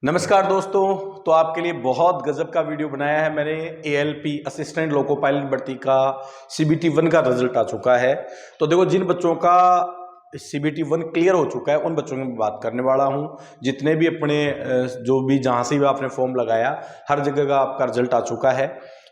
नमस्कार दोस्तों। तो आपके लिए बहुत गजब का वीडियो बनाया है मैंने। एएलपी असिस्टेंट लोको पायलट भर्ती का सीबीटी 1 का रिजल्ट आ चुका है। तो देखो, जिन बच्चों का सीबीटी 1 क्लियर हो चुका है उन बच्चों की मैं बात करने वाला हूं। जितने भी अपने जो भी जहां से भी आपने फॉर्म लगाया, हर जगह का आपका रिजल्ट आ चुका है।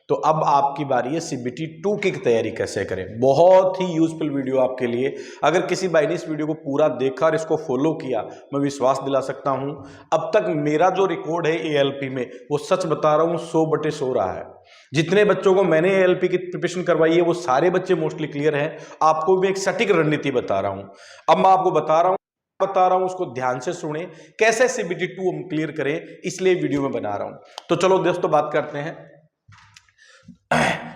तो अब आपकी बारी है सीबीटी 2 की तैयारी कैसे करें। बहुत ही यूजफुल वीडियो आपके लिए। अगर किसी भाई ने इस वीडियो को पूरा देखा और इसको फॉलो किया, मैं विश्वास दिला सकता हूं अब तक मेरा जो रिकॉर्ड है एएलपी में, वो सच बता रहा हूं 100/100 रहा है। जितने बच्चों को मैंने एएलपी की प्रिपरेशन करवाई है वो सारे बच्चे मोस्टली क्लियर हैं। आपको भी एक सटीक रणनीति बता रहा हूं। अब मैं आपको बता रहा हूं, उसको ध्यान से सुने, कैसे सीबीटी 2 हम क्लियर करें, इसलिए वीडियो में बना रहा हूं। तो चलो दोस्तों बात करते हैं।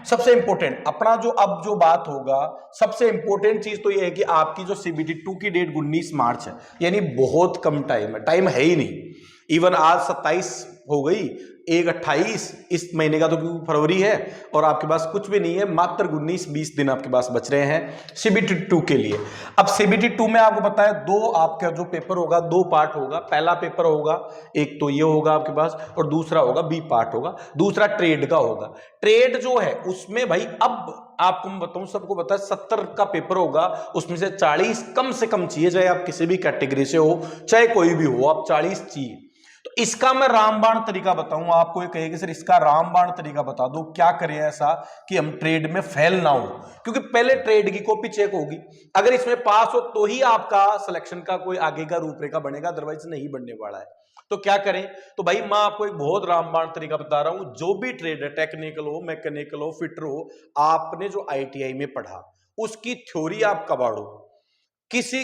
सबसे इंपॉर्टेंट अपना जो बात होगा, सबसे इंपॉर्टेंट चीज तो ये है कि आपकी जो सीबीटी 2 की डेट 19 मार्च है, यानी बहुत कम टाइम है ही नहीं। इवन आज 27 हो गई, 1/28 इस महीने का तो क्योंकि फरवरी है और आपके पास कुछ भी नहीं है, मात्र 19-20 दिन आपके पास बच रहे हैं सीबीटी 2 के लिए। अब सीबीटी 2 में आपको पता है दो आपका जो पेपर होगा, दो पार्ट होगा। पहला पेपर होगा, एक तो ये होगा आपके पास, और दूसरा होगा बी पार्ट होगा, दूसरा ट्रेड का होगा। ट्रेड जो है उसमें भाई, अब आपको मैं बताऊं, सबको पता है 70 का पेपर होगा, उसमें से 40 कम से कम चाहिए, चाहे आप किसी भी कैटेगरी से हो, चाहे कोई भी हो, आप 40 चाहिए। तो इसका मैं रामबाण तरीका बताऊं आपको। ये कहेगी सर इसका रामबाण तरीका बता दो, क्या करें ऐसा कि हम ट्रेड में फेल ना हो, क्योंकि पहले ट्रेड की कॉपी चेक होगी। अगर इसमें पास हो तो ही आपका सिलेक्शन का कोई आगे का रूपरेखा बनेगा, अदरवाइज नहीं बनने वाला है। तो क्या करें? तो भाई मैं आपको एक बहुत रामबाण तरीका बता रहा हूं। जो भी ट्रेड है, टेक्निकल हो, मैकेनिकल हो, फिटर हो, आपने जो आईटीआई में पढ़ा उसकी थ्योरी आप कबाड़ो।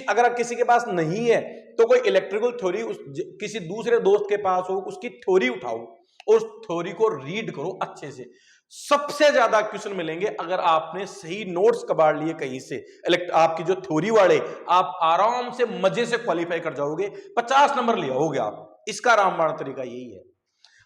अगर किसी के पास नहीं है तो कोई इलेक्ट्रिकल थ्योरी किसी दूसरे दोस्त के पास हो, उसकी थ्योरी उठाओ, उस थ्योरी को रीड करो अच्छे से। सबसे ज्यादा क्वेश्चन मिलेंगे अगर आपने सही नोट्स कबाड़ लिए कहीं से। आपकी जो थ्योरी वाले, आप आराम से मजे से क्वालिफाई कर जाओगे, 50 नंबर ले आओगे आप। इसका रामबाण तरीका यही है।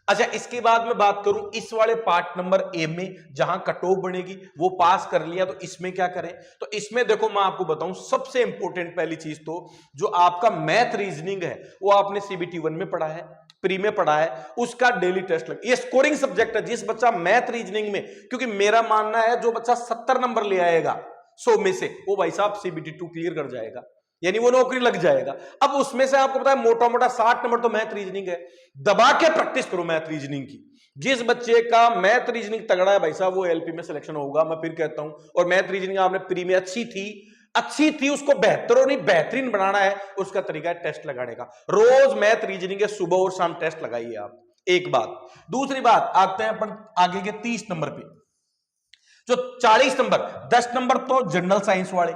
अच्छा, इसके बाद मैं बात करूं इस वाले पार्ट नंबर ए में, जहां कट ऑफ बनेगी, वो पास कर लिया तो इसमें क्या करें? तो इसमें देखो, मैं आपको बताऊं सबसे इंपॉर्टेंट पहली चीज तो जो आपका मैथ रीजनिंग है, वो आपने सीबीटी 1 में पढ़ा है, प्री में पढ़ा है, उसका डेली टेस्ट लग, ये स्कोरिंग सब्जेक्ट है। जिस बच्चा मैथ रीजनिंग में, क्योंकि मेरा मानना है जो बच्चा 70 नंबर ले आएगा 100 में से, वो भाई साहब सीबीटी 2 क्लियर कर जाएगा, यानी वो नौकरी लग जाएगा। अब उसमें से आपको पता है मोटा मोटा 60 नंबर तो मैथ रीजनिंग है। दबा के प्रैक्टिस करो मैथ रीजनिंग की। जिस बच्चे का मैथ रीजनिंग तगड़ा है भाई साहब, वो एलपी में सिलेक्शन होगा, मैं फिर कहता हूं। और मैथ रीजनिंग आपने प्री में अच्छी थी, उसको बेहतर और नहीं बेहतरीन बनाना है, उसका तरीका है टेस्ट लगाने का। रोज मैथ रीजनिंग के सुबह और शाम टेस्ट लगाइए आप। एक बात। दूसरी बात, आते हैं अपन आगे के 30 नंबर पे। जो 40 नंबर, 10 नंबर तो जनरल साइंस वाले,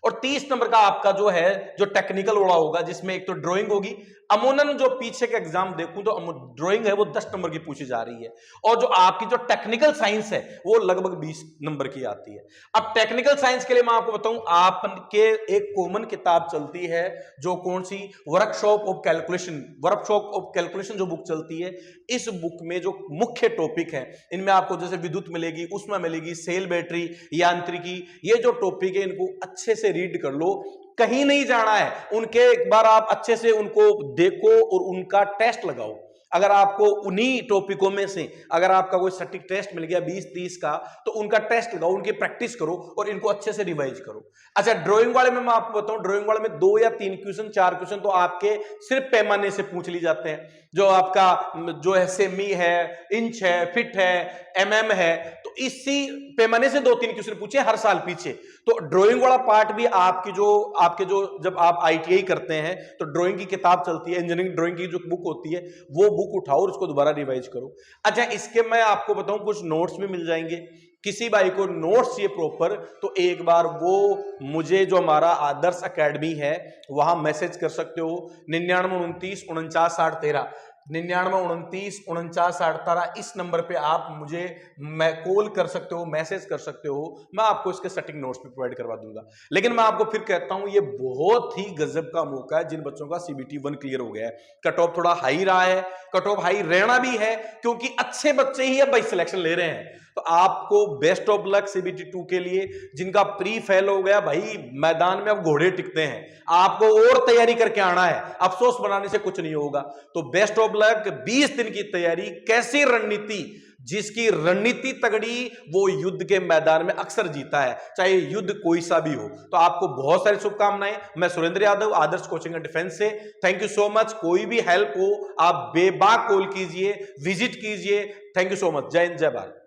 और 30 नंबर का आपका जो है जो टेक्निकल वाला होगा, जिसमें एक तो ड्राइंग होगी। अमूमन जो पीछे के एग्जाम देखूं तो ड्राइंग है वो 10 नंबर की पूछी जा रही है, और जो आपकी जो टेक्निकल साइंस है वो लगभग 20 नंबर की आती है। अब टेक्निकल साइंस के लिए मैं आपको बताऊं, आपके एक कॉमन किताब चलती है, जो कौन सी? वर्कशॉप ऑफ कैलकुलेशन जो बुक चलती है। इस बुक में जो मुख्य टॉपिक है, इनमें आपको जैसे विद्युत मिलेगी, उसमें मिलेगी सेल बैटरी, यांत्रिकी, ये जो टॉपिक है इनको अच्छे से रीड कर लो। कहीं नहीं जाना है, उनके एक बार आप अच्छे से उनको देखो और उनका टेस्ट लगाओ। अगर आपको उन्हीं टॉपिकों में से अगर आपका कोई सटीक टेस्ट मिल गया 20-30 का, तो उनका टेस्ट लगाओ, उनकी प्रैक्टिस करो और इनको अच्छे से रिवाइज करो। अच्छा, ड्राइंग वाले में मैं आपको बताऊं, ड्राइंग वाले में 2 या 3 क्वेश्चन, 4 क्वेश्चन तो आपके सिर्फ पैमाने से पूछ ली जाते हैं। जो आपका जो है सेमी है, इंच है, फिट है, एमएम है, तो इसी पैमाने से 2-3 क्वेश्चन पूछे हर साल पीछे। तो ड्राइंग वाला पार्ट भी आपके जो जब आप आईटीआई करते हैं तो ड्राइंग की किताब चलती है, इंजीनियरिंग ड्राइंग की जो बुक होती है, वो बुक उठाओ और उसको दोबारा रिवाइज करो। अच्छा, इसके मैं आपको बताऊं कुछ नोट्स भी मिल जाएंगे। किसी भाई को नोट्स चाहिए प्रॉपर, तो एक बार वो मुझे जो हमारा आदर्श एकेडमी है वहां मैसेज कर सकते हो। 9929496013 9929496013 इस नंबर पे आप मुझे कॉल कर सकते हो, मैसेज कर सकते हो। मैं आपको इसके सटीक नोट्स भी प्रोवाइड करवा दूंगा। लेकिन मैं आपको फिर कहता हूं, ये बहुत ही गजब का मौका है जिन बच्चों का सीबीटी 1 क्लियर हो गया है। कट ऑफ थोड़ा हाई रहा है, कट ऑफ हाई रहना भी है, क्योंकि अच्छे बच्चे ही अब भाई सिलेक्शन ले रहे हैं। तो आपको बेस्ट ऑफ लक सीबीटी 2 के लिए। जिनका प्री फेल हो गया भाई, मैदान में अब घोड़े टिकते हैं, आपको और तैयारी करके आना है, अफसोस बनाने से कुछ नहीं होगा। तो बेस्ट ऑफ लक। 20 दिन की तैयारी, कैसी रणनीति, जिसकी रणनीति तगड़ी वो युद्ध के मैदान में अक्सर जीता है, चाहे युद्ध कोई सा भी हो। तो आपको बहुत सारी शुभकामनाएं। मैं सुरेंद्र यादव, आदर्श कोचिंग एंड डिफेंस से। Thank you so much. कोई भी हेल्प हो आप बेबाक कॉल कीजिए, विजिट कीजिए। Thank you so much. जय हिंद, जय भारत।